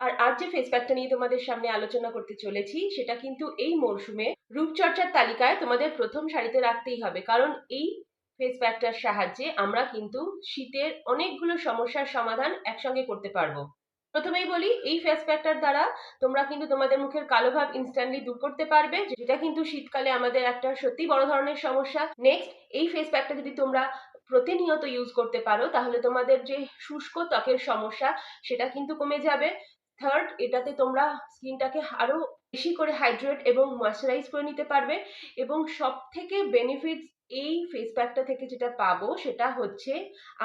আর আজ যে ফেস প্যাকটা নিয়ে তোমাদের সামনে আলোচনা করতে চলেছি সেটা কিন্তু এই মরশুমে রূপচর্চার তালিকায় তোমাদের প্রথম সারিতে রাখতেই হবে, কারণ এই ফেস প্যাকটার সাহায্যে আমরা কিন্তু শীতের অনেকগুলো সমস্যার সমাধান একসঙ্গে করতে পারবো। প্রথমেই বলি, এই ফেস প্যাকটার দ্বারা তোমরা কিন্তু তোমাদের মুখের কালো ভাব ইনস্ট্যান্টলি দূর করতে পারবে, যেটা কিন্তু শীতকালে আমাদের একটা সত্যি বড় ধরনের সমস্যা। নেক্সট, এই ফেস প্যাকটা যদি তোমরা প্রতিনিয়ত ইউজ করতে পারো তাহলে তোমাদের যে শুষ্ক ত্বকের সমস্যা সেটা কিন্তু কমে যাবে। থার্ড, এটাতে তোমরা স্কিনটাকে আরো বেশি করে হাইড্রেট এবং ময়শ্চারাইজ করে নিতে পারবে। এবং সব থেকে বেনিফিটস এই ফেস প্যাকটা থেকে যেটা পাবো সেটা হচ্ছে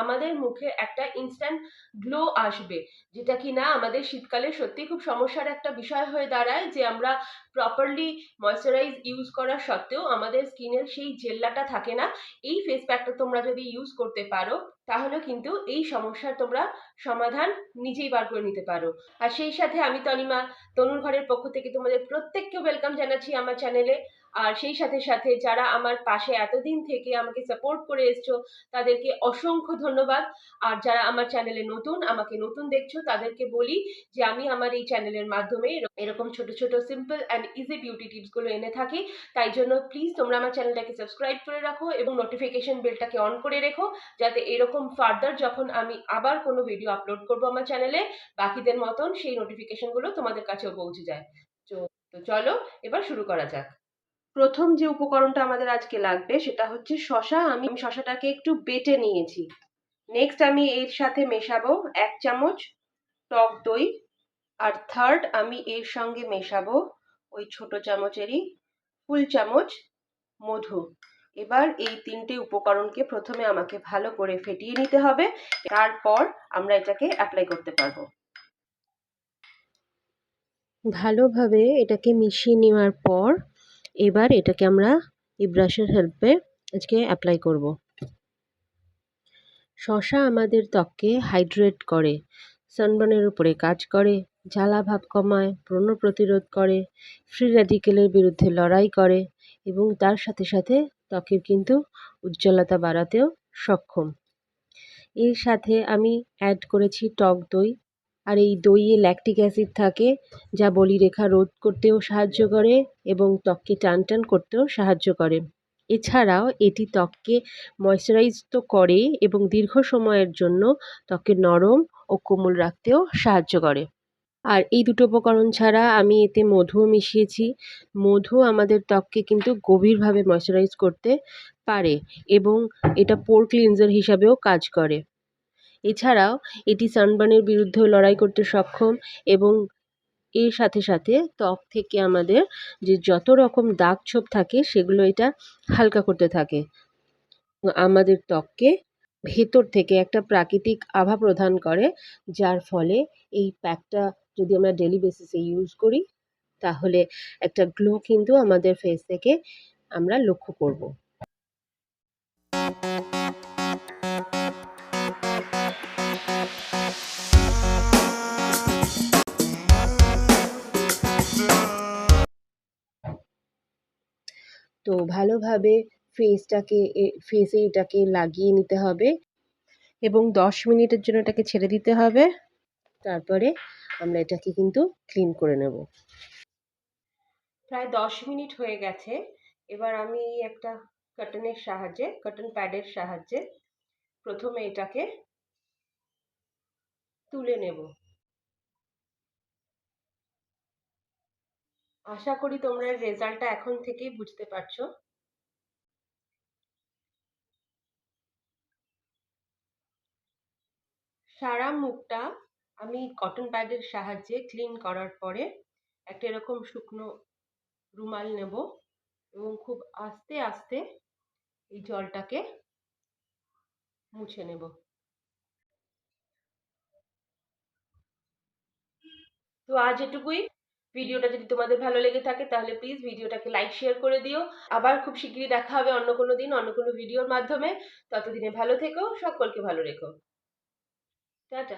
আমাদের মুখে একটা ইনস্ট্যান্ট গ্লো আসবে, যেটা কিনা আমাদের শীতকালে সত্যি খুব সমস্যার একটা বিষয় হয়ে দাঁড়ায়, যে আমরা প্রপারলি ময়শ্চারাইজ ইউজ করা সত্ত্বেও আমাদের স্কিনের সেই জেল্লাটা থাকে না। এই ফেস প্যাকটা তোমরা যদি ইউজ করতে পারো তাহলে কিন্তু এই সমস্যার তোমরা সমাধান নিজেই বার করে নিতে পারো। আর সেই সাথে আমি তনিমা, তনুর ঘরের পক্ষ থেকে তোমাদের প্রত্যেককে ওয়েলকাম জানাচ্ছি আমার চ্যানেলে। আর সেই সাথে সাথে যারা আমার পাশে এতদিন থেকে আমাকে সাপোর্ট করে এসছো তাদেরকে অসংখ্য ধন্যবাদ। আর যারা আমার চ্যানেলে নতুন, আমাকে নতুন দেখছো, তাদেরকে বলি যে আমি আমার এই চ্যানেলের মাধ্যমে এরকম ছোট ছোট simple and easy beauty tips গুলো এনে থাকি। তাই জন্য প্লিজ তোমরা আমার চ্যানেলটাকে সাবস্ক্রাইব করে রাখো এবং নোটিফিকেশন বেলটাকে অন করে রেখো, যাতে এরকম ফার্দার যখন আমি আবার কোনো ভিডিও আপলোড করবো আমার চ্যানেলে, বাকিদের মতন সেই নোটিফিকেশন গুলো তোমাদের কাছেও পৌঁছে যায়। তো চলো এবার শুরু করা যাক। প্রথম যে উপকরণটা আমাদের আজকে লাগবে সেটা হচ্ছে শসা। আমি শসাটাকে একটু বেটে নিয়েছি। নেক্সট আমি এর সাথে মেশাবো 1 চামচ টক দই। আর থার্ড, আমি এর সঙ্গে মেশাবো ওই ছোট চামচেরই ফুল চামচ মধু। এবার এই তিনটে উপকরণকে প্রথমে আমাকে ভালো করে ফেটিয়ে নিতে হবে, তারপর আমরা এটাকে অ্যাপ্লাই করতে পারবো। ভালোভাবে এটাকে মিশিয়ে নেওয়ার পর এবার এটাকে আমরা এই ব্রাশের হেল্পে আজকে অ্যাপ্লাই করব। শসা আমাদের ত্বককে হাইড্রেট করে, সানবার্নের উপরে কাজ করে, জ্বালা ভাব কমায়, ব্রণ প্রতিরোধ করে, ফ্রি র্যাডিক্যালের বিরুদ্ধে লড়াই করে এবং তার সাথে সাথে ত্বকের কিন্তু উজ্জ্বলতা বাড়াতেও সক্ষম। এর সাথে আমি অ্যাড করেছি টক দই। আর এই দইয়ে ল্যাকটিক অ্যাসিড থাকে, যা বলিরেখা রোধ করতেও সাহায্য করে এবং ত্বককে টান টান করতেও সাহায্য করে। এছাড়াও এটি ত্বককে ময়শ্চারাইজ তো করে এবং দীর্ঘ সময়ের জন্য ত্বককে নরম ও কোমল রাখতেও সাহায্য করে। আর এই দুটো উপকরণ ছাড়া আমি এতে মধুও মিশিয়েছি। মধু আমাদের ত্বককে কিন্তু গভীরভাবে ময়শ্চারাইজ করতে পারে এবং এটা পোর ক্লিনজার হিসাবেও কাজ করে। এছাড়াও এটি সানবার্নের বিরুদ্ধেও লড়াই করতে সক্ষম এবং এর সাথে সাথে ত্বক থেকে আমাদের যে যত রকম দাগ ছোপ থাকে সেগুলো এটা হালকা করতে থাকে। আমাদের ত্বককে ভেতর থেকে একটা প্রাকৃতিক আভা প্রদান করে, যার ফলে এই প্যাকটা যদি আমরা ডেলি বেসিসে ইউজ করি তাহলে একটা গ্লো কিন্তু আমাদের ফেস থেকে আমরা লক্ষ্য করব। তো ভালোভাবে ফেসে এটাকে লাগিয়ে নিতে হবে এবং 10 মিনিটের জন্য এটাকে ছেড়ে দিতে হবে। তারপরে আমরা এটাকে কিন্তু ক্লিন করে নেব। প্রায় 10 মিনিট হয়ে গেছে। এবার আমি একটা কটন প্যাডের সাহায্যে প্রথমে এটাকে তুলে নেব। আশা করি তোমরা রেজাল্টটা এখন থেকেই বুঝতে পারছো। সারা মুখটা আমি কটন প্যাডের সাহায্যে ক্লিন করার পরে একটা এরকম শুকনো রুমাল নেব এবং খুব আস্তে আস্তে এই জলটাকে মুছে নেব। তো আজ এটুকুই। ভিডিওটা যদি তোমাদের ভালো লেগে থাকে তাহলে প্লিজ ভিডিওটাকে লাইক শেয়ার করে দিও। আবার খুব শিগগিরই দেখা হবে অন্য কোনো দিন অন্য কোনো ভিডিওর মাধ্যমে। ততদিনে ভালো থেকো, সকলকে ভালো রেখো। টাটা।